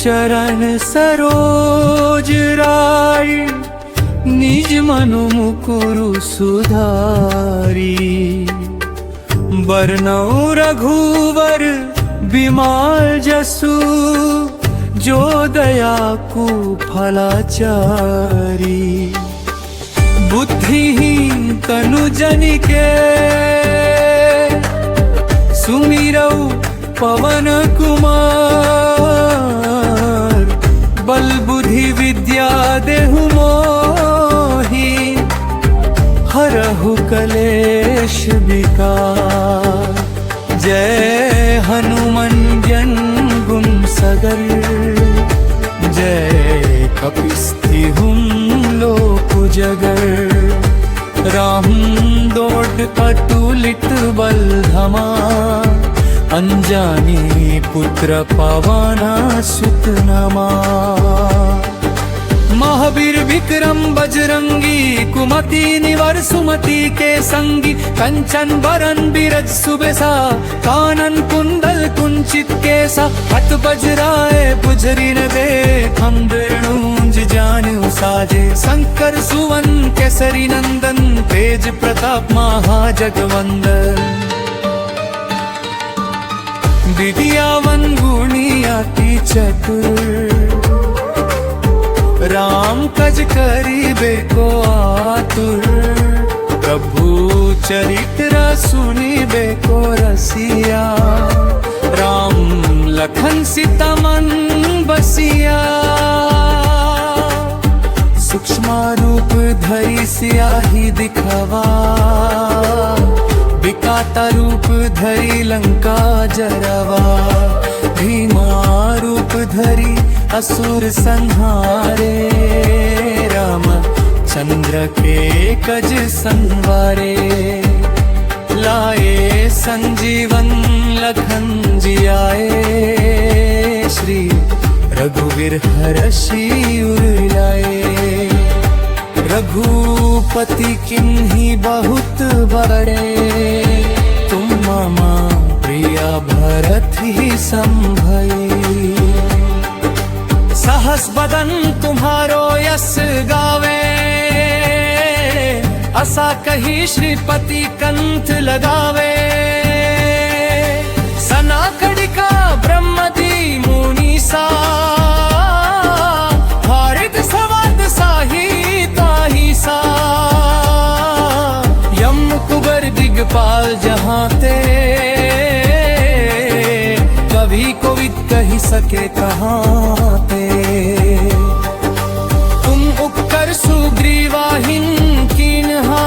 चरण सरोज राय निज मनु मुकुरु सुधारी। बरनउँ रघुवर बिमाल जसु जो दया को फलाचारी। बुद्धिहीन तनु जनिके सुमिरऊ पवन कुमार। बल बुद्धि विद्या देहु मोहि हरहु कलेश विकार। जय हनुमान ज्ञान गुण सगर जय कपिस्थिहुम लोक उजगर। राम दोट अतुलित बल धमा अंजानी पुत्र पवना सुत नमा। महावीर विक्रम बजरंगी कुमति निवर सुमति के संगी। कंचन बरन बिरज सुबेसा कानन कुंडल कुंचित केसा। हत बजराए गुजरी न दे हम वेणुंज जानु साजे। शंकर सुवन केसरी नंदन तेज प्रताप महाजगवंदन। विद्यावन गुणी अति चतुर राम कज करिबे को आतुर। प्रभु चरित्र सुनिबे को रसिया। राम लखन सीता मन बसिया। सूक्ष्म रूप धरि सियाहि दिखवा। विकटा रूप धरि लंका जरवा। भीमा रूप धरि असुर संहारे। राम चंद्र के कज संवारे। लाए संजीवन लखन जियाए। श्री रघुवीर हरषि उर लाए। रघुपति किन्ही बहुत बड़े। तुम मम प्रिय भरत ही संभई। सहस बदन तुम्हारो यस गावे। असा कही श्रीपति कंठ लगावे। सनाकड़िका ब्रह्मदि मुनीसा। हारित सवाद साही ताही सा। यम कुबर दिगपाल जहाँ ते। कभी कोविद कही सके कहाँ ते। तुम उपकर सुग्रीवाहिन कीन्हा।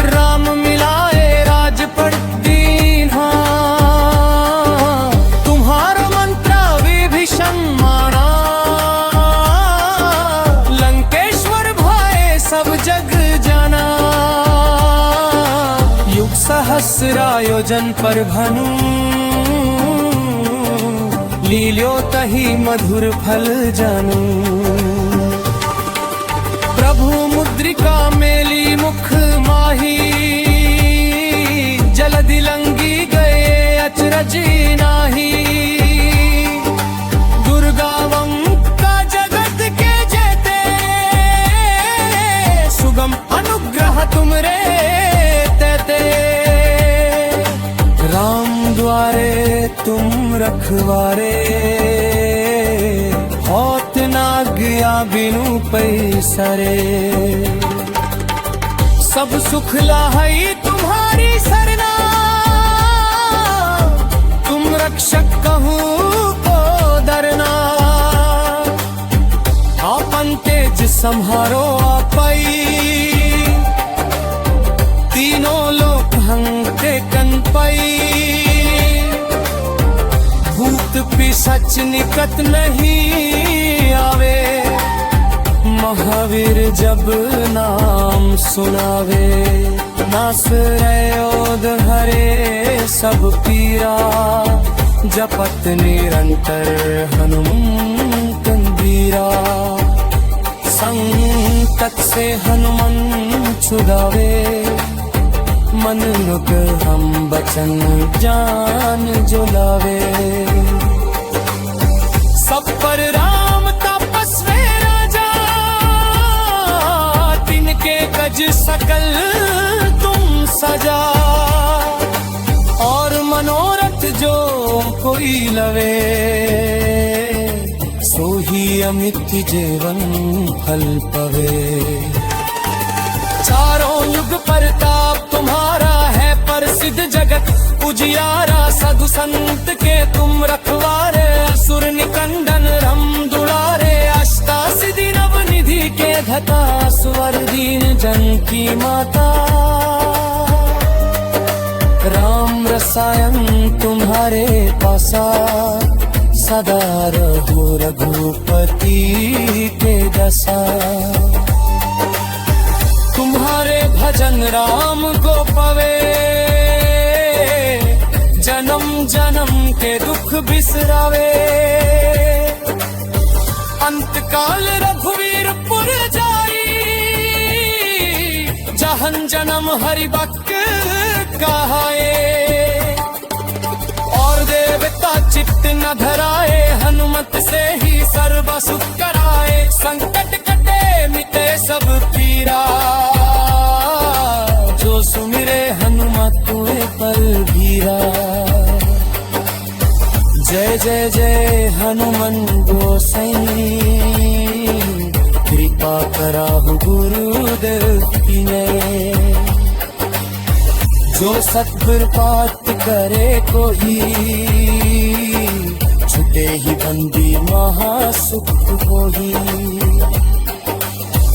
राम मिलाए राजपट दीन्हा। तुम्हारो मंत्र विभीषण माना। लंकेश्वर भाए सब जग जाना। युग सहस्रायोजन पर भनु। लील्यो तहि मधुर फल जानू। प्रभु मुद्रिका मेली मुख माही। जलधि लंघी गए अचरज नाही। दुर्गावं का जगत के जेते। सुगम अनुग्रह तुमरे तेते। राम द्वारे तुम रखवारे। होत न गया बिनु पैसरे। सब सुख लाही तुम्हारी सरना। तुम रक्षक कहूँ को डरना। आपन तेज संहारो आपई। तीनों लोक हंते कनपई। भूत पिशाच निकट नहीं आवे। महावीर जब नाम सुनावे। नास रयोद हरे सब पीरा। जपत निरंतर हनुमंत बीरा। संकट से हनुमान छुड़ावे। मन रुक हम बचन जान जो लावे। गब्बर राम तपस्वी राजा, तिनके गज सकल तुम सजा। और मनोरथ जो कोई लवे, सोही अमित जीवन फल पवे। चारों युग प्रताप तुम्हारा है प्रसिद्ध जगत उजियारा। साधु संत के तुम रखवारे, असुर निकंदन रम दुलारे। अष्टा सिद्धि नव निधि के धता, स्वर दीन जन की माता। राम रसायन तुम्हारे पासा, सदा रहो रघुपति के दशा। तुम्हारे भजन राम को पवे, जन्म जन्म के दुख बिसरावे। अंत काल रघुवीरपुर जाई, जहन जन्म हरि भक्त कहाए। और देवता चित्त न धराए, हनुमत से ही सर्व सुख कराए। संकट कटे मिटे सब पीरा, जो सुमिरे हनुमत तुए पल भीरा। जय जय जय हनुमान गोसाई, कृपा कराहु गुरुदेव की नये। जो सतगुर पात करे कोई, छुटे ही बंदी महासुख होई।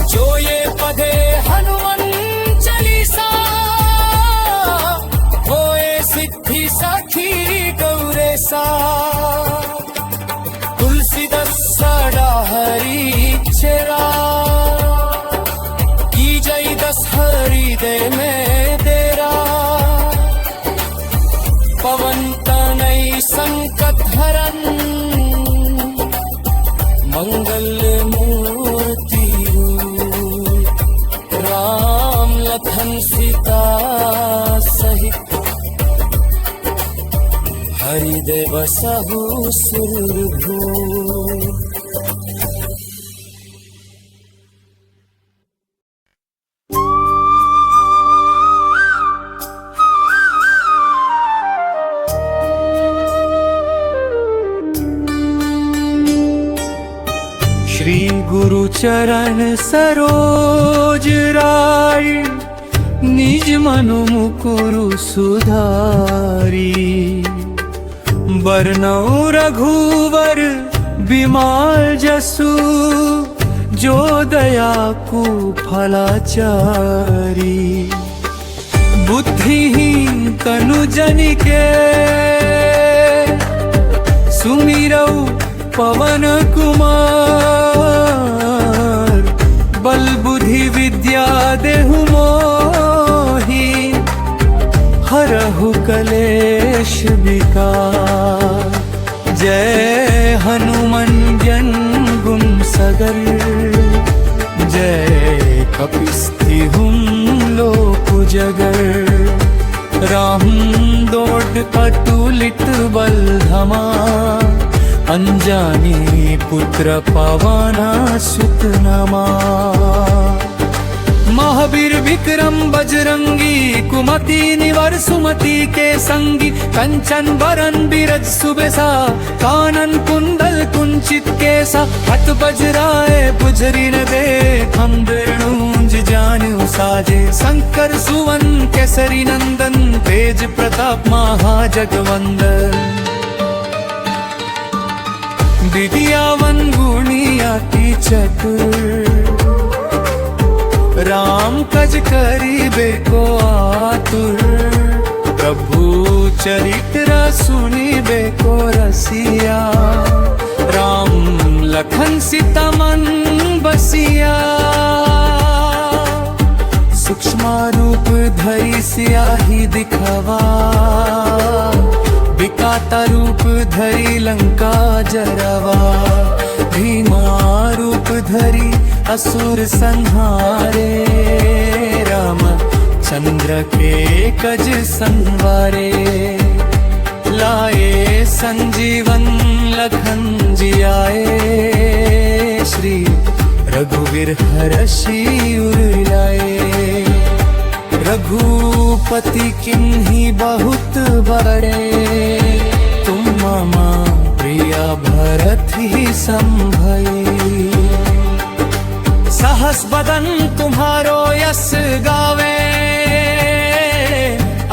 जो ये पढ़े हनुमान चालीसा, होए सिद्धि साखी गौरेसा। तुलसीदास सदा हरि चेरा, की जय दस हृदय में तेरा। पवन तनय संकट हरन, मंगल मूर्ति राम लखन सीता सहित। हृदय बसहु सुरभूमि। श्री गुरु चरण सरोज राय, निज मनु मुकुरु सुधारी। बरनउँ रघुवर बिमल जसु, जो दया को फलाचारी। बुद्धिहीन तनु जनिके, सुमिरऊ पवन कुमार। बल बुद्धि विद्या देहु मोहि, हरहु कलेश विकार। जय हनुमान ज्ञान गुण सगर, जय कपिस्तिहुँ लोक उजगर। राम दौड़ अतुलित बल धमा, अंजनी पुत्र पवन सुत नमा। महावीर विक्रम बजरंगी, कुमति निवार सुमति के संगी। कंचन वरन बिरज सुबेसा, कानन कुंडल कुंचित केसा। हत बजराए बुझरी न दे, हम बिरनूंज जानु साजे। शंकर सुवन केसरी नंदन, तेज प्रताप महाजगवंदन। विद्यावन गुणी अति चतुर, राम कज करिबे को आतुर। प्रभु चरित्र सुनिबे को रसिया, राम लखन सीता मन बसिया। सूक्ष्म रूप धरि सियाहि दिखवा, विकटा रूप धरि लंका जरवा। भीमा रूप धरि असुर संहारे, राम चंद्र के कज संवारे। लाए संजीवन लखन जी आए, श्री रघुवीर हरषि उर लाए। रघुपति किन्हीं बहुत बड़े, तुम मामा प्रिया भरत ही संभये। सहस बदन तुम्हारो यस गावे,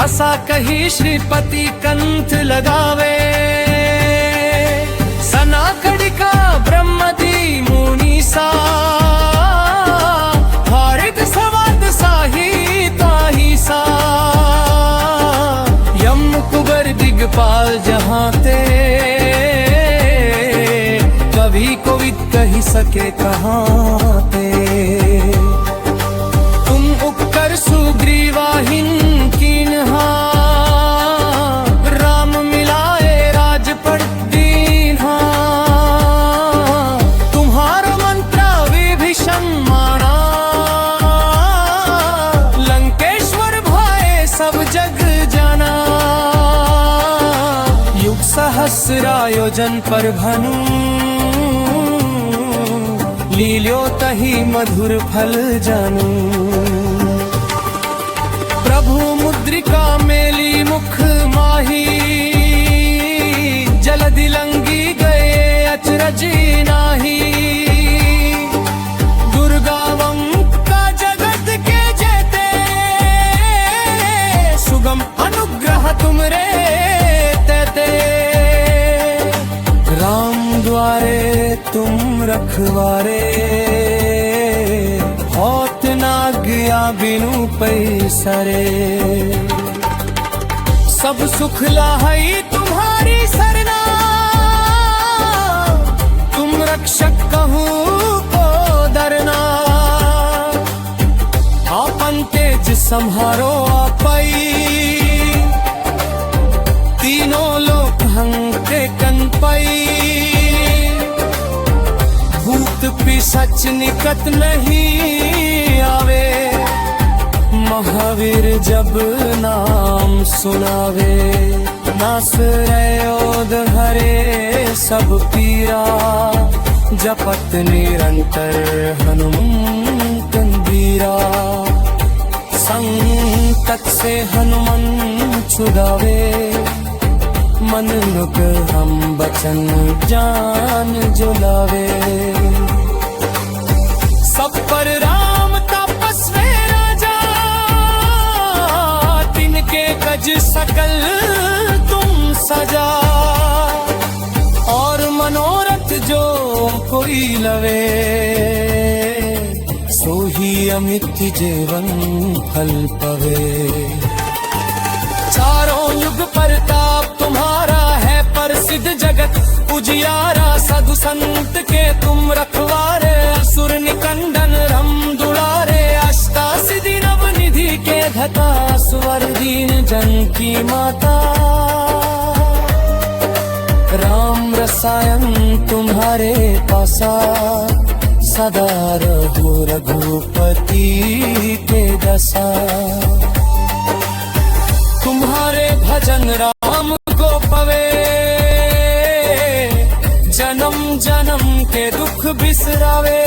असा कही श्रीपति कंठ लगावे। सनाकड़िका ब्रह्मदि मुनीसा, हारित सवाद साही ताही सा। यम कुबर दिगपाल जहाँ ते, कभी कोविद कही सके कहाँ ते। तुम उपकर सुग्रीवाहिन कीन्हा, राम मिलाए राजपट दीन्हा। तुम्हारो मंत्र विभीषण माना, लंकेश्वर भाए सब जग जाना। युग सहस्रायोजन पर भनु, लील्यो तहि मधुर फल जानू। प्रभु मुद्रिका मेली मुख माही, जलधि लंगी गए अचरज नाही। दुर्गावं का जगत के जेते, सुगम अनुग्रह तुमरे तेते। राम द्वारे तुम रखवारे, होत ना गया बिनु पैसरे। सब सुख लाहई तुम्हारी सरना, तुम रक्षक कहूँ को डरना। आपन तेज संहारो आपई, तीनों लोक हंते कनपई। भूत पिशाच निकट नहीं आवे, महावीर जब नाम सुनावे। नास रयोद हरे सब पीरा, जपत निरंतर हनुमंत बीरा। संकट से हनुमान छुड़ावे, मन मुख हम बचन जान जुलावे। सब पर राम तपस्वी राजा, तिनके गज सकल तुम सजा। और मनोरथ जो कोई लवे, सो ही अमित जीवन फल पवे। चारों युग प्रताप तुम्हारा है प्रसिद्ध जगत उजियारा। साधु संत के तुम रखवारे, असुर निकंदन रम दुलारे। अष्टासिद्धि नव निधि के धता, स्वर दीन जन की माता। राम रसायन तुम्हारे पासा, सदा रहो रघुपति के दशा। तुम्हारे भजन राम को पवे, जन्म जन्म के दुख बिसरावे।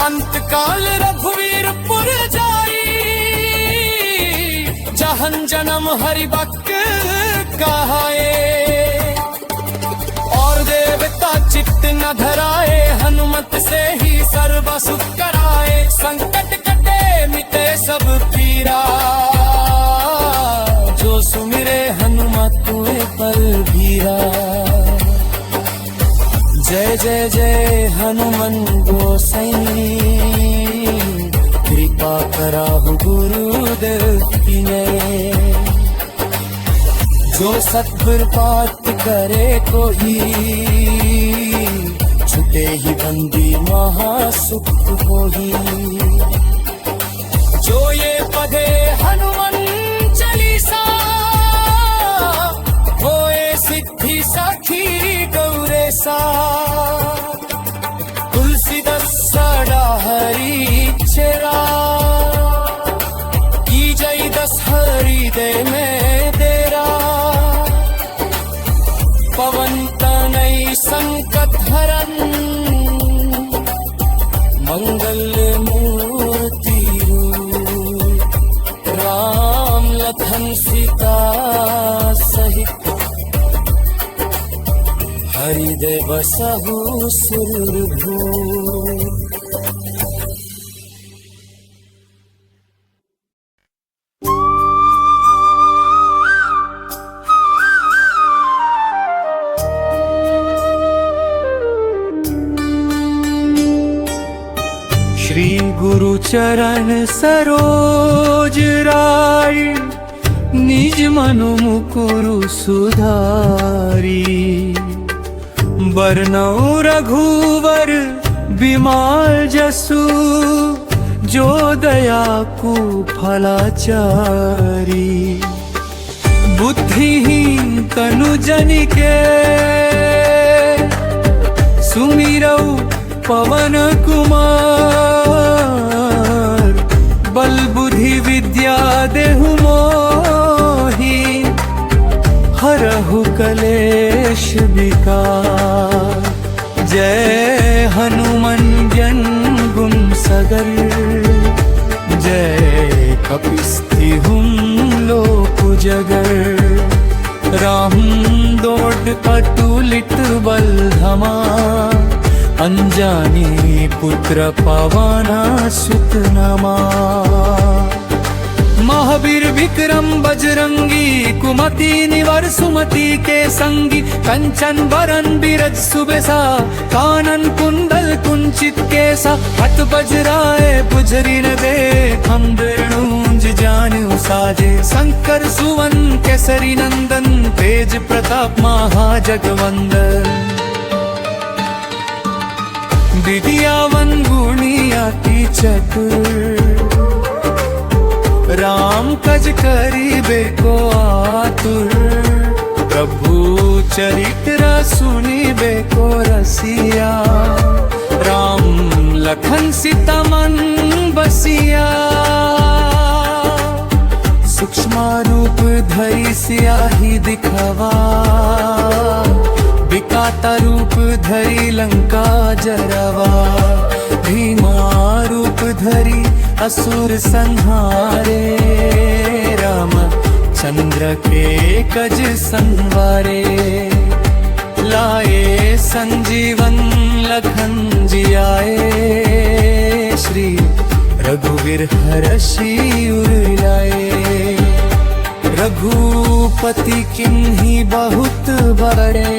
अंत काल रघुवीर पुर जाई, जहन जन्म हरि भक्त कहाए। और देवता चित्त न धराए, हनुमत से ही सर्व सुख कराए। संकट कटे मिटे सब पीरा, जो सुमिरे हनुमत तुए पल भीरा। जय जय जय हनुमान गोसाई, कृपा कराहु गुरुदेव की नये। जो सत्पुर पात करे कोई, छुटे ही बंदी महासुख होही। जो ये पढ़े हनुमान चालीसा, होए सिद्धि साखी गौरेसा। तुलसीदास सदा हरि चेरा, की जय दस हरि दे में तेरा। धरन मंगल मूर्ति राम लखन सीता सहित हृदय बसहु सुरभूमि। श्री गुरु चरण सरोज राय निज मनु मुकुरु सुधारी। बरनउँ रघुवर बिमल जसु जो दया को फलाचारी। बुद्धिहीन तनु जनिके सुमिरऊ पवन कुमार। बल बुद्धि विद्या देहु मोहि हरहु कलेश विकार। जय हनुमान ज्ञान गुण सगर जय कपिस्तिहुं लोक उजगर। राम दौड़ अतुलित बल धमा अंजनी पुत्र पवन सुत नमा। महावीर विक्रम बजरंगी कुमति निवर सुमति के संगी। कंचन बरन बिरज सुबेसा कानन कुंडल कुंचित केसा। हत बजराए पुजरी न दे हम बिरनूंज जानु साजे। शंकर सुवन केसरी नंदन तेज प्रताप महाजगवंदन। विद्यावन गुणी अति चतुर राम कज करिबे को आतुर। प्रभु चरित्र सुनिबे को रसिया। राम लखन सीता मन बसिया। सूक्ष्म रूप धरि सियाहि दिखवा। विकटा रूप धरि लंका जरवा। भीमा रूप धरि असुर संहारे। राम चंद्र के कज संवारे। लाए संजीवन लखन जियाए। श्री रघुवीर हरषि उर लाए। रघुपति किन्हीं बहुत बड़े।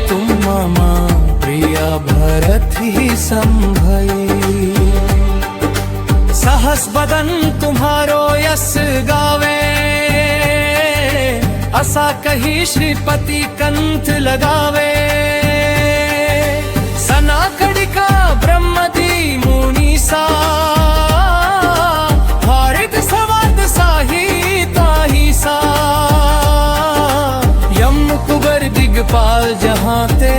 तुम मम प्रिय भरत ही संभई। सहस बदन तुम्हारो यस गावे। असा कही श्रीपति कंठ लगावे। सनाकड़िका ब्रह्मदि मुनीसा। हारित सवाद साही ताही सा। यम कुबर दिगपाल जहाँ ते।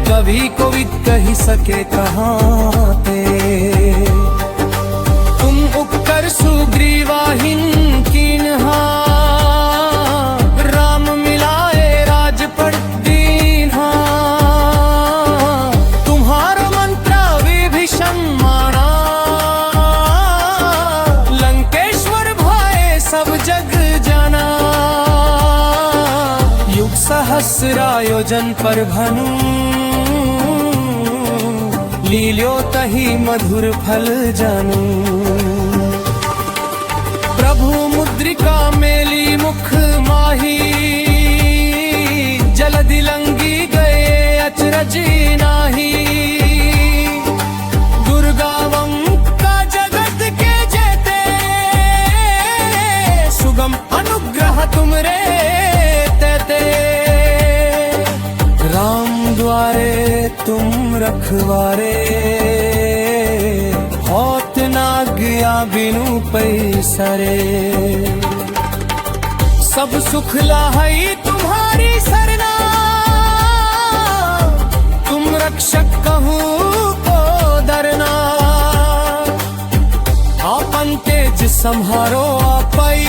कभी कोविद कही सके कहाँ ते। तुम उपकर सुग्रीवाहिन कीन्हा। राम मिलाए राजपट दीन्हा। तुम्हारो मंत्र विभीषण माना। लंकेश्वर भाए सब जग जाना। युग सहस्र आयोजन पर भनु। लील्यो तहि मधुर फल जानू। प्रभु मुद्रिका मेली मुख माही। जलधि लंघी गए अचरज नाही। दुर्गावं का जगत के जेते। सुगम अनुग्रह तुमरे तेते। राम द्वारे तुम रखवारे। होत ना गया बिनु पैसरे। सब सुख लाही तुम्हारी सरना। तुम रक्षक कहूँ को डरना। आपन तेज संहारो आपई।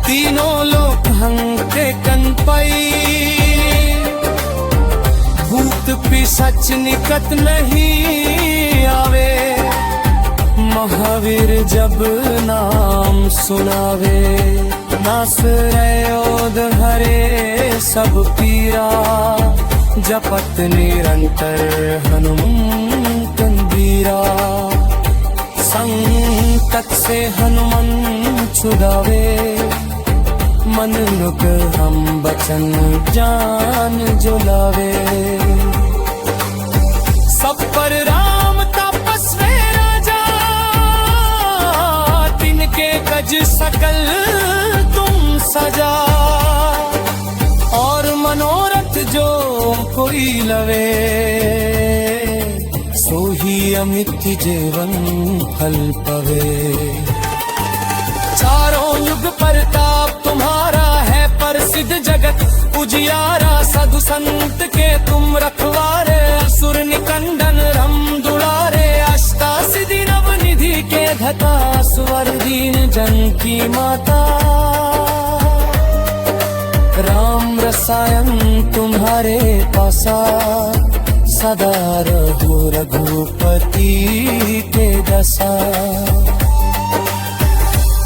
तीनों लोक हंते कनपई, भूत पिशाच निकट नहीं आवे, महावीर जब नाम सुनावे, नास रयोद हरे सब पीरा, जपत निरंतर हनुमंत बीरा, संकट से हनुमान छुड़ावे, मन मुख हम बचन जान जो लावे, सब पर राम तपस्वी राजा, तिनके गज सकल तुम सजा, और मनोरथ जो कोई लवे, सोही अमित जीवन फल पवे। चारों युग प्रताप तुम्हारा है प्रसिद्ध जगत उजियारा, साधु संत के तुम रखवारे, असुर निकंदन रम दुलारे, अष्टासिद्धि नवनिधि के धता, स्वर दीन जन की माता, राम रसायन तुम्हारे पासा, सदा रहो रघुपति के दशा,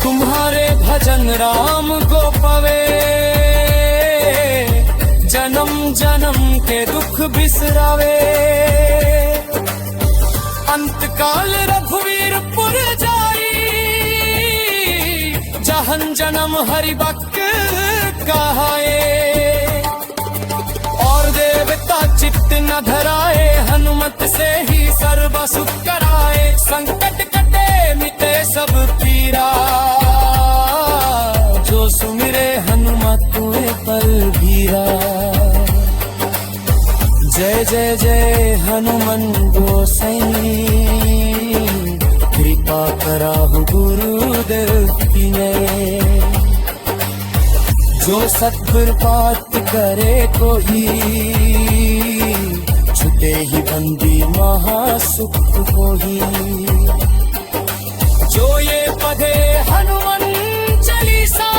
तुम्हारे भजन राम को पवे, जन्म जन्म के दुख बिसरावे, अंत काल रघुवीर पुर जाई, जहन जन्म हरि भक्त कहाए, और देवता चित्त न धराए, हनुमत से ही सर्व सुख कराए, संकट कटे मिटे सब पीरा, जो सुमिरे हनुमत तुए पल भीरा, जय जय जय हनुमान गोसाई, कृपा कराहु गुरुदेव की नये, जो सत्पुर पात करे कोई, छुटे ही बंदी महासुख कोई, जो ये पढ़े हनुमान चालीसा,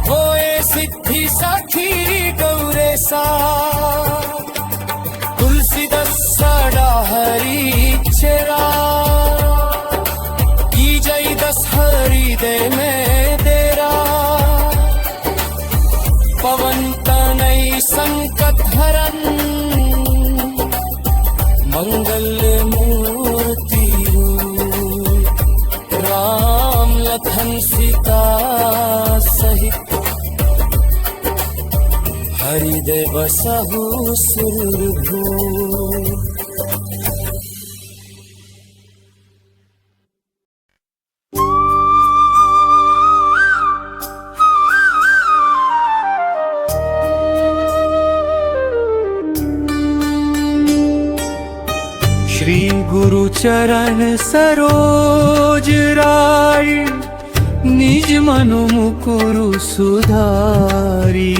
होए सिद्धि साखी गौरेसा, तुलसीदास सदा हरि चेरा, की जय दस हृदय में तेरा, पवन तनय संकट हरन, मंगल मूर्ति राम लखन सीता सहित, हृदय बसहु सुरभूमि। श्री गुरु चरण सरोज राय, निज मनु मुकुरु सुधारी,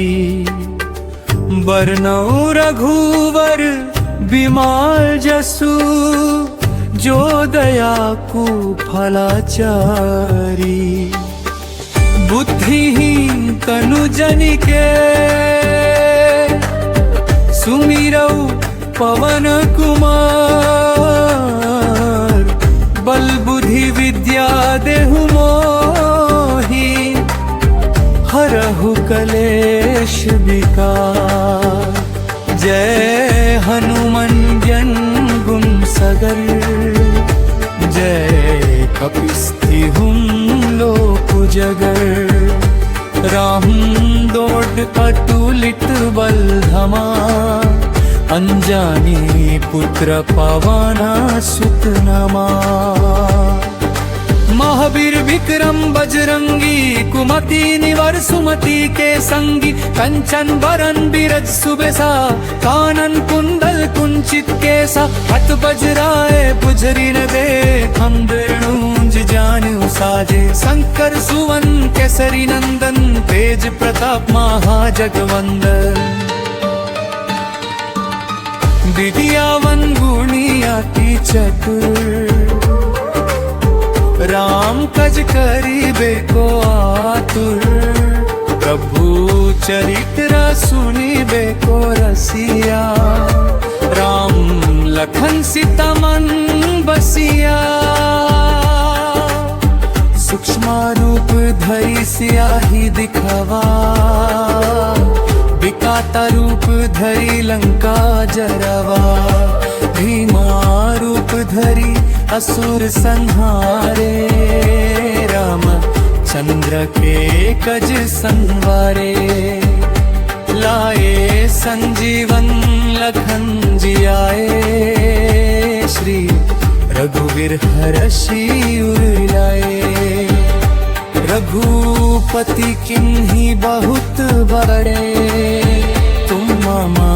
बरनउँ रघुवर बिमल जसु, जो दया को फलाचारी, बुद्धिहीन तनु जनिके, सुमिरऊ पवन कुमार, बल बुद्धि विद्या देहु मोहि, हरहु कलेश विकार, जय हनुमान ज्ञान गुण सगर, जय कपिस्थिहुं लोक जगर, राम दोट अतुलित बल धमा, अंजानी पुत्र पवना सुत नमा, महावीर विक्रम बजरंगी, कुमति निवर सुमति के संगी, कंचन बरन बिरज सुबेसा, कानन कुंडल कुंचित केसा, हाथ बजराए पुजरी न दे, हम बिरनूंज जानु साजे, शंकर सुवन केसरी नंदन, तेज प्रताप महाजगवंदन, विद्यावन गुणी अति चतुर, राम कज करिबे को आतुर, प्रभु चरित्र सुनिबे को रसिया, राम लखन सीता मन बसिया। सूक्ष्म रूप धरि सियाही दिखावा, विकाता रूप धरि लंका जरावा। भीमा रूप धरि असुर संहारे, राम चंद्र के कज संवारे। लाए संजीवन लखन जियाए, श्री रघुवीर हरषि उर लाए। रघुपति किन्हीं बहुत बड़े, तुम मामा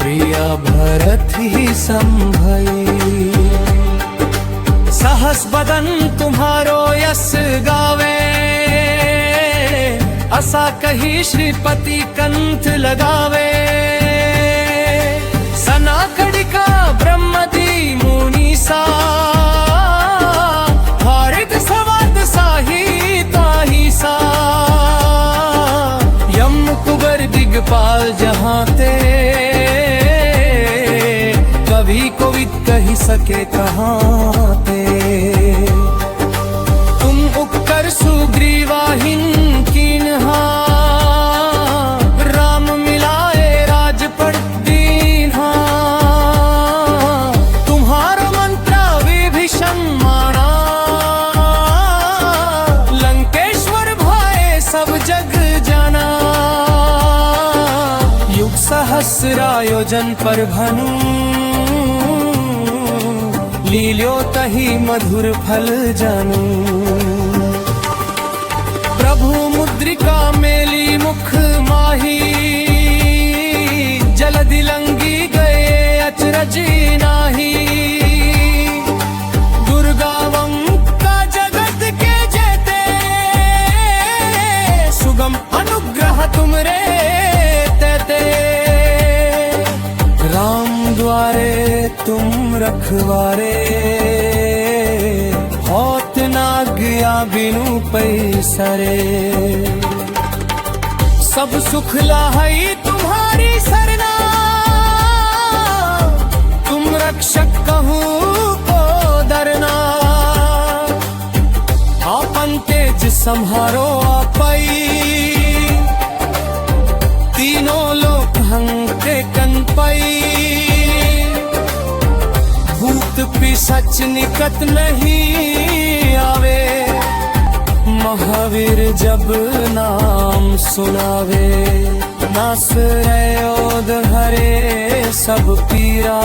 प्रिया भरत ही संभई। सहस बदन तुम्हारो यस गावे, असा कही श्रीपति कंठ लगावे। सनाकड़िका ब्रह्मदि मुनीसा, हारित सवाद साही ताही सा। यम कुबर दिगपाल जहाँ ते, कभी कोविद कही सके कहाँ ते। तुम उपकर सुग्रीवाहिन कीन्हा, राम मिलाए राजपट दीन्हा। तुम्हारो मंत्र विभीषण माना, लंकेश्वर भाए सब जग जाना। युग सहस्रायोजन पर भनु, लील्यो तहि मधुर फल जानू। प्रभु मुद्रिका मेली मुख माही, जलधि लंघी गए अचरज नाही। दुर्गावं का जगत के जेते, सुगम अनुग्रह तुमरे तेते। राम द्वारे तुम रखवारे, होत ना गया बिनु पैसरे। सब सुख लाही तुम्हारी सरना, तुम रक्षक कहूँ को डरना। आपन तेज संहारो आपई, तीनों लोक हंते कनपई। भूत पिशाच निकट नहीं आवे, महावीर जब नाम सुनावे। नास रयोद हरे सब पीरा,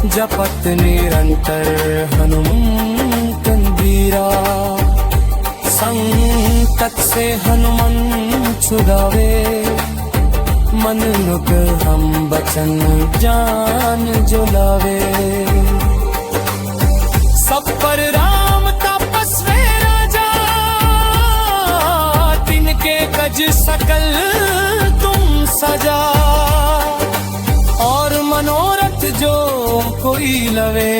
जपत निरंतर हनुमंत बीरा। संकट से हनुमान छुड़ावे, मन मुख हम बचन जान जुलावे। सब पर राम तपस्वी राजा, तिनके गज सकल तुम सजा। और मनोरथ जो कोई लवे,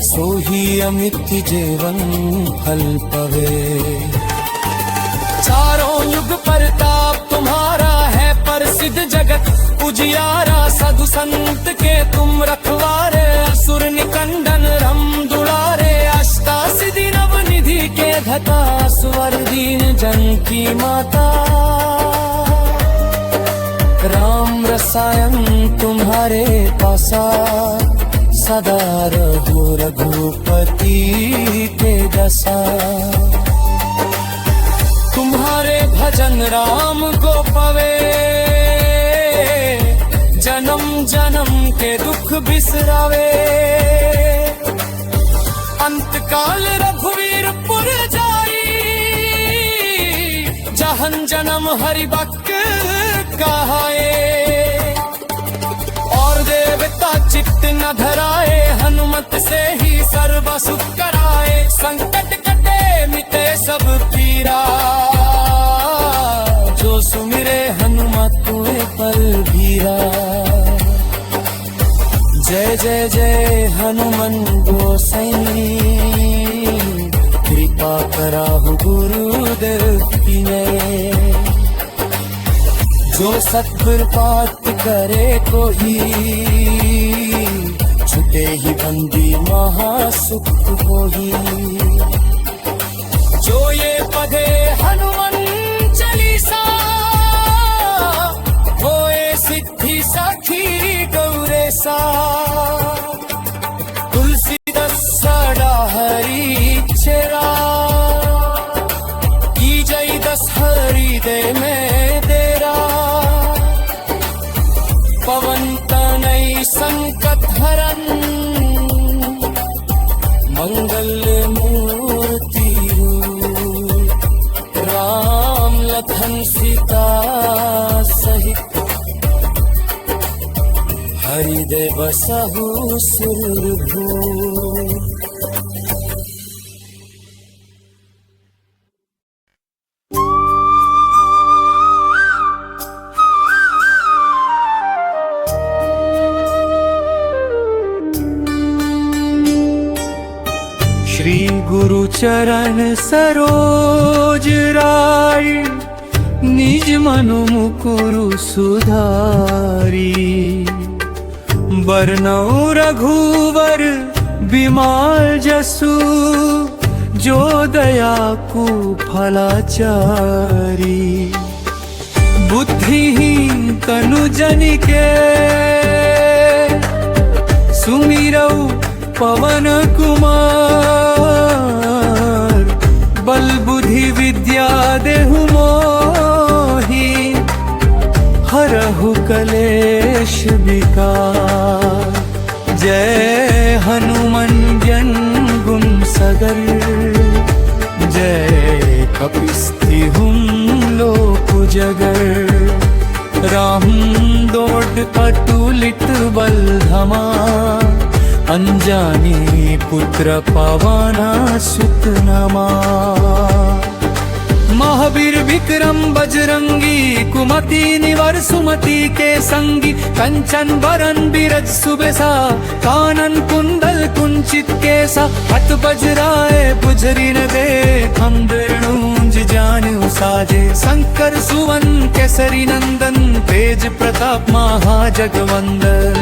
सो ही अमित जीवन फल पवे। चारों युग परताप तुम्हारा है प्रसिद्ध जगत उजियारा। साधु संत के तुम रखवारे, असुर निकंदन रम दुलारे। अष्टासिद्धि नवनिधि के घता, स्वर दीन जन की माता। राम रसायन तुम्हारे पासा, सदा रहो रघुपति के जसा। तुम्हारे भजन राम को पवे, जन्म जन्म के दुख बिसरावे। अंत काल रघुवीर पुर जाई, जहन जन्म हरि भक्त कहाए। और देवता चित्त न धराए, हनुमत से ही सर्व सुख कराए। संकट कटे मिटे सब पीरा, जो सुमिरे हनुमत तुए पर धीरा। जय जय जय हनुमान गोसाई, कृपा कराहु गुरुदेव की ने। जो सत्कृपात करे कोई, छुटे ही बंदी महासुख होई। जो ये पढ़े हनुमान चालीसा, होए सिद्धि साखी गौरेसा। तुलसीदास सदा हरि चेरा, की जय दस हृदय में देरा। पवन तनय संकट हरन, मंगल मूर्ति राम लखन सीता सहित। हृदय बसहु सुरभूमि। श्री गुरु चरण सरोज राय, निज मनु मुकुरु सुधारी। बरनउँ रघुवर बिमल जसु, जो दया को फलाचारी। बुद्धिहीन तनु जनिके, सुमिरऊ पवन कुमार। बल बुद्धि विद्या देहु मोहि, हरहु कलेश विकार। जय हनुमान ज्ञान गुण सगर, जय कपिस्तिहुँ लोक उजगर। राम दौड़ अतुलित बल धमा, अंजनी पुत्र पवन सुत नमा। महावीर विक्रम बजरंगी, कुमति निवर सुमति के संगी। कंचन बरन बिरज सुबेसा, कानन कुंडल कुंचित केसा। हाथ बजराए पुजरी न दे, हम वेणुंज जानु साजे। शंकर सुवन केसरी नंदन, तेज प्रताप महाजगवंदन।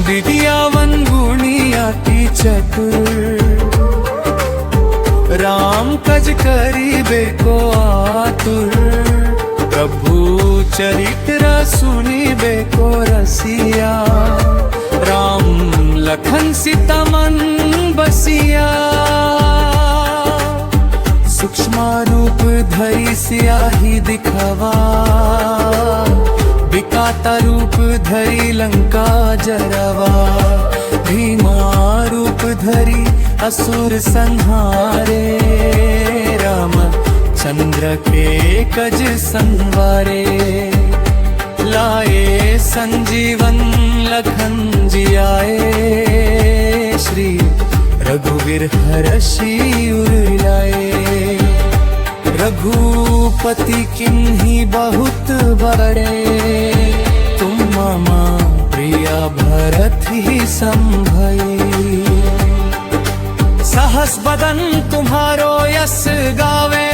विद्यावन गुणी अति चतुर, राम कज करिबे को आतुर। प्रभु चरित्र सुनिबे को रसिया, राम लखन सीता मन बसिया। सूक्ष्म रूप धरि सियाहि दिखवा, विकटा रूप धरि लंका जरवा। भीमा रूप धरि असुर संहारे, राम चंद्र के कज संवारे। लाए संजीवन लखन जियाए, श्री रघुवीर हरषि उर लाए। रघुपति किन्हीं बहुत बड़े, तुम मम प्रिय भरत ही संभई। सहस बदन तुम्हारो यस गावे,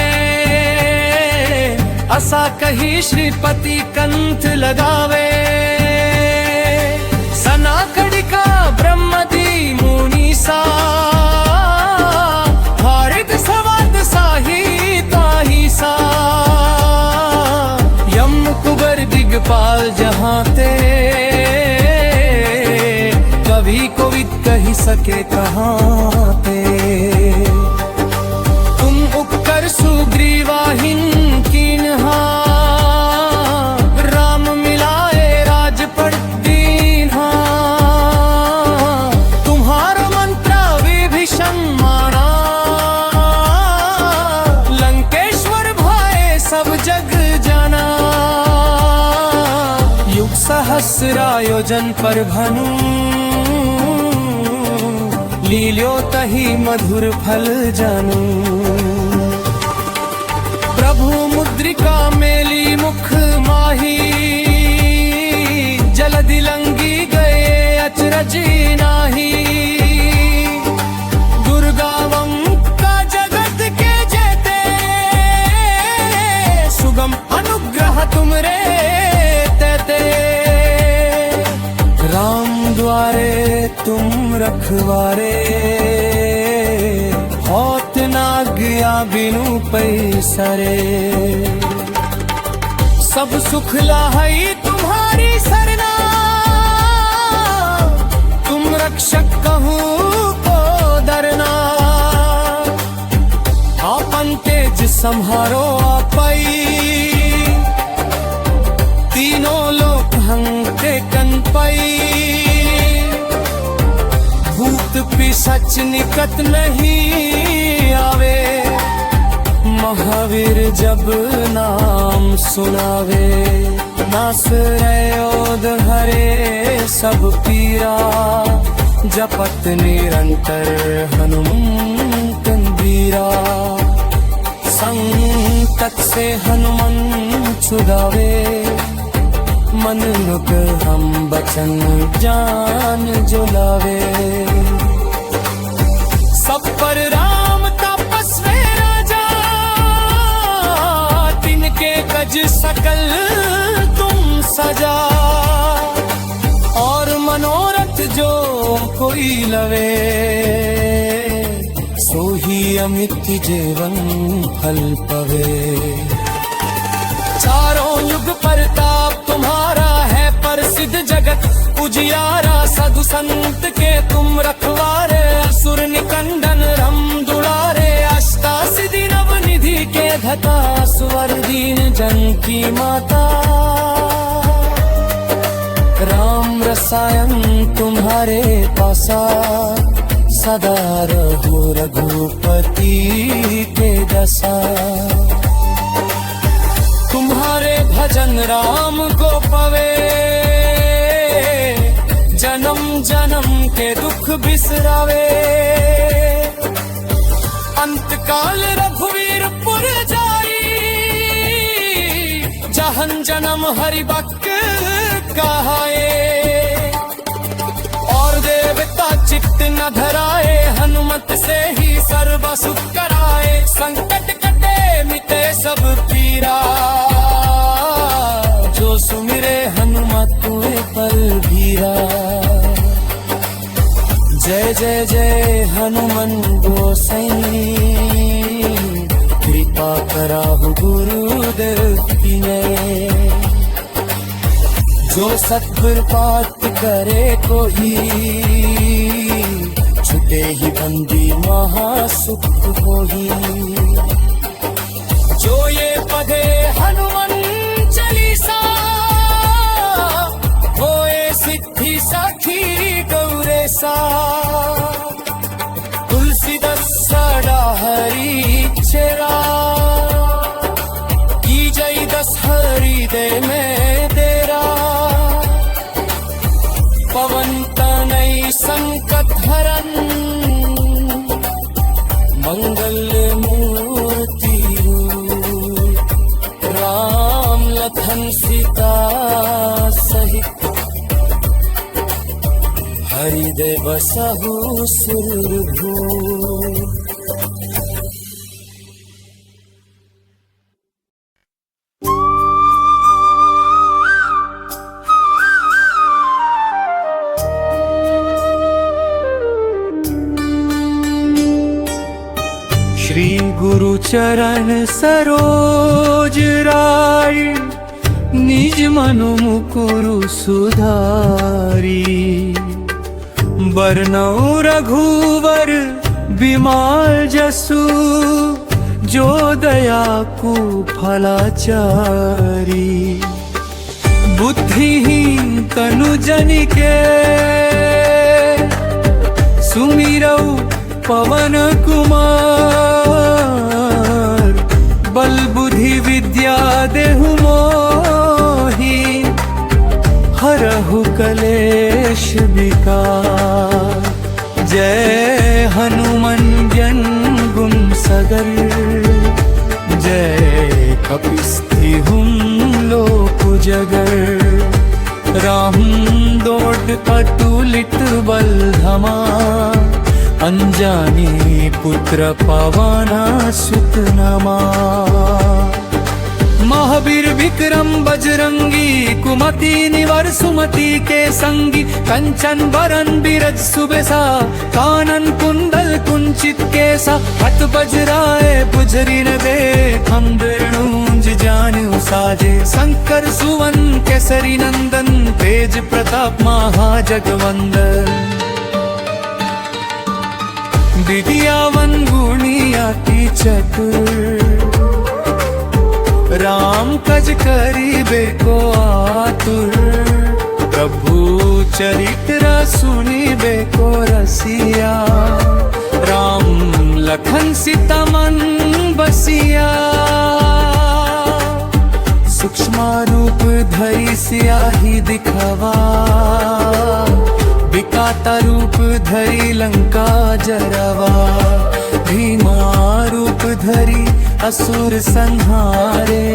असा कही श्रीपति कंठ लगावे। सनाकड़िका ब्रह्मदि मुनीसा, हारित सवाद साही ताही सा। यम कुबर दिगपाल जहाँ ते, कभी कोविद कही सके कहाँ ते। तुम उपकर सुग्रीवाहिन कीन्हा, राम मिलाए राजपद दीन्हा। तुम्हारो मंत्र विभीषण माना, लंकेश्वर भाए सब जग जाना। युग सहस्र आयोजन पर भनु, लील्यो तहि मधुर फल जानू। प्रभु मुद्रिका मेली मुख माही, जलधि लंघी गए अचरज नाही। दुर्गम रखवारे होत ना गया बिनु पैसरे सब सुख लाहई तुम्हारी सरना तुम रक्षक कहूँ को डरना आपन तेज संहारो आपई तीनों लोक हंते कनपई भूत पिशाच निकट नहीं आवे महावीर जब नाम सुनावे नास रयोद हरे सब पीरा जपत निरंतर हनुमंत बीरा संकट से हनुमान छुड़ावे मन मुख हम बचन जान जुलावे सब पर राम तपस्वी राजा तिनके गज सकल तुम सजा और मनोरथ जो कोई लवे सोही अमित जीवन फल पवे चारों युग प्रताप तुम्हारा है प्रसिद्ध जगत उजियारा साधु संत के तुम रखवारे असुर निकंदन रम दुलारे अष्टासिद्धि नवनिधि के घटा स्वर दीन जन की माता राम रसायन तुम्हारे पासा सदा रहो रघुपति के दशा तुम्हारे भजन राम को पवे जन्म जन्म के दुख बिसरावे अंत काल रघुवीर पुर जाई जहन जन्म हरि भक्त कहाए और देवता चित्त न धराए हनुमत से ही सर्व सुख कराए संकट कटे मिटे सब पीरा जो सुमिरे हनुमत तुए पर भीरा जय जय जय हनुमान गोसाई कृपा कराहु गुरुदेव की जो सत्पुर पात करे कोई छुटे ही बंदी महासुख होही जो ये पढ़े हनुमान चालीसा होए सिद्धि साखी गौरेसा तुलसीदास सदा हरि चेरा की जय दस हृदय में तेरा पवन तनय संकट हरन मंगल मूर्ति राम लखन सीता सहित हृदय बसहु सुरभूमि श्री गुरु चरण सरोज राय निज मनु मुकुरु सुधारी बरनउँ रघुवर बिमल जसु जो दया को फलाचारी बुद्धिहीन तनु जनिके सुमिरऊ पवन कुमार बल बुद्धि विद्या देहु मोहि हरहु कलेश विकार जय हनुमान ज्ञान गुण सगर जय कपिस्थिहुं लोक जगर राम दौड़ अतुलित बल धमा अंजानी पुत्र पवन सुत नमा महावीर विक्रम विक्रम बजरंगी, कुमति निवर सुमति के संगी, कंचन बरन बिरज सुबेसा, कानन कुंडल कुंचित केसा, हत बजराए बुझरी न दे, हम बिरणूंज जानु साजे, शंकर सुवन केसरी नंदन, तेज प्रताप महाजगवंदन। विद्यावन गुणियाति चतुर, राम कज करीबे को आतुर, प्रभु चरित्र सुनिबे को रसिया, राम लखन सीता मन बसिया। सूक्ष्म रूप धरि सियाही दिखावा, विकाता रूप धरि लंका जरावा, भीमा रूप धरि असुर संहारे,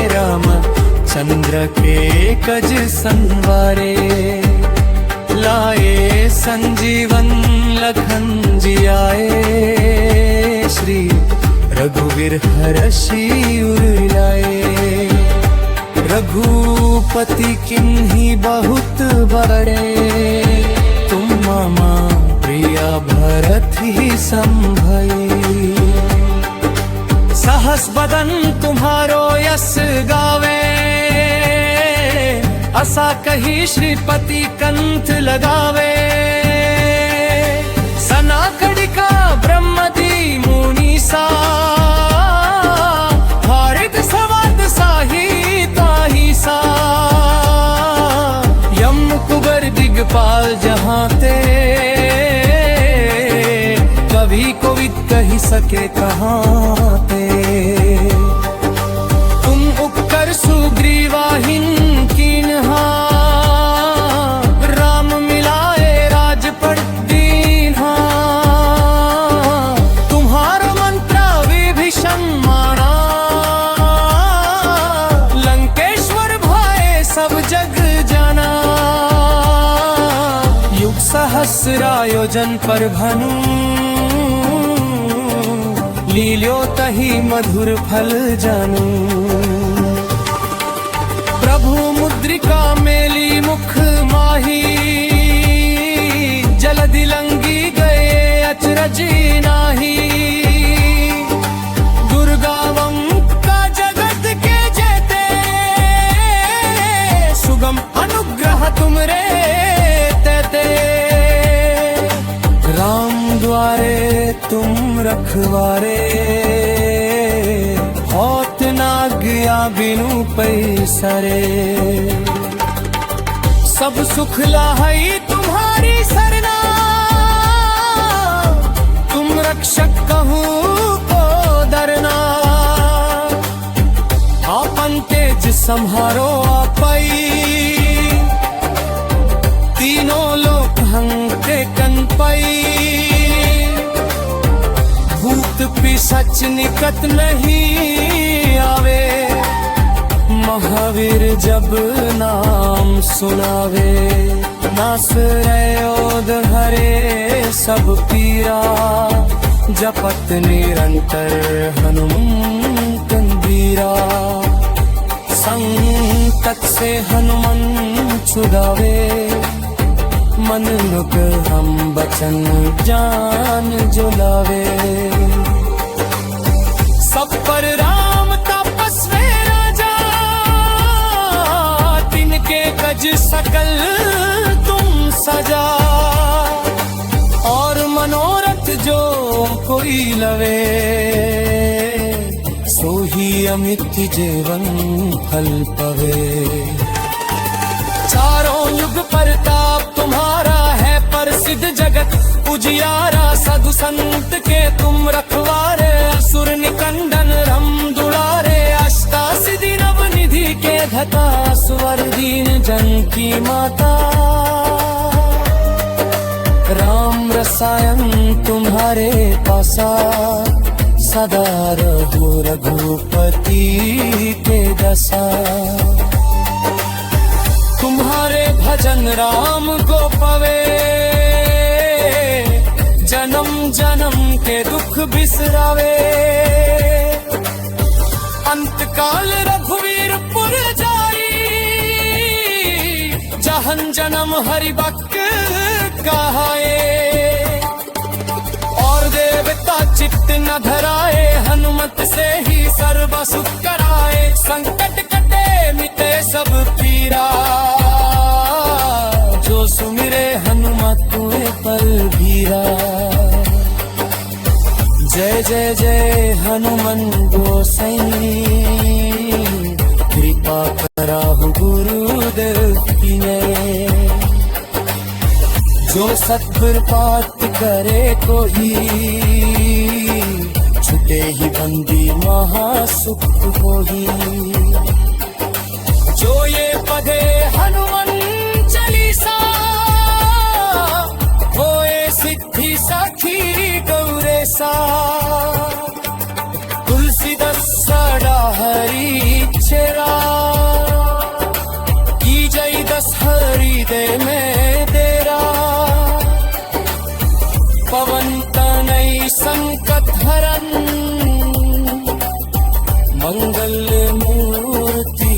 राम चंद्र के कज संवारे, लाए संजीवन लखन जियाए, श्री रघुवीर हर्षि उर लाए। रघुपति किन्ही बहुत बड़े, तुम मम प्रिया भरत ही संभई। सहस बदन तुम्हारो यस गावे, असा कही श्रीपति कंठ लगावे। सनाकड़िका ब्रह्मदि मुनीसा, हारित सवाद साही ताही सा। यम कुबर दिगपाल जहाँ ते, कभी कोविद कही सके कहाँ ते। तुम उपकर सुग्रीवाहिन कीन्हा, राम मिलाए राजपट दीन्हा। तुम्हारो मंत्र विभीषण माना, लंकेश्वर भाए सब जग जाना। युग सहस्र आयोजन पर भनु, लील्यो तहि मधुर फल जानू। प्रभु मुद्रिका मेली मुख माही, जलधि लंघी गए अचरज नाही। दुर्गावं का जगत के जेते, सुगम अनुग्रह तुमरे तेते। राम द्वारे तुम रखवारे, होत ना गया बिनु पैसरे। सब सुख लाही तुम्हारी सरना, तुम रक्षक कहूँ को डरना। आपन तेज संहारो आपई, तीनों लोक हंते कनपई। भूत पिशाच निकट नहीं आवे, महावीर जब नाम सुनावे। नास रयोद हरे सब पीरा, जपत निरंतर हनुमंत बीरा। संकट से हनुमान छुड़ावे, मन मुख हम बचन जान जुलावे। सब पर राम तपस्वी राजा, तिनके गज सकल तुम सजा। और मनोरथ जो कोई लवे, सो ही अमित जीवन फल पवे। चारों युग परताप तुम्हारा है प्रसिद्ध जगत उजियारा। साधु संत के तुम रखवारे, असुर निकंदन रम दुलारे। अष्टासिद्धि नवनिधि के धता, स्वर दीन जन की माता। राम रसायन तुम्हारे पासा, सदा रहो रघुपति के दशा। तुम्हारे भजन राम को पवे, जन्म जन्म के दुख बिसरावे। अंत काल रघुवीर पुर जाई जहन जन्म हरि बक कहाए और देवता चित्त न धराए हनुमत से ही सर्व सुख कराए संकट कटे मिटे सब पीरा जो सुमिरे हनुमत पर धीरा जय जय जय हनुमान गोसाई कृपा कराहु गुरुदेव की नये जो सत्पुर पात करे कोई छुटे ही बंदी महासुख होही जो ये पढ़े हनुमान चालीसा होए सिद्धि साखी गौरेसा तुलसीदास सड़ा हरि चेरा की जय दस हरि दे में तेरा पवन तनय संकट हरन मंगल मूर्ति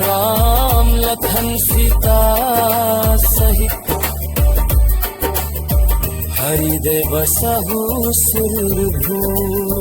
राम लखन सीता सहित हरिदेव सहु सुरभूप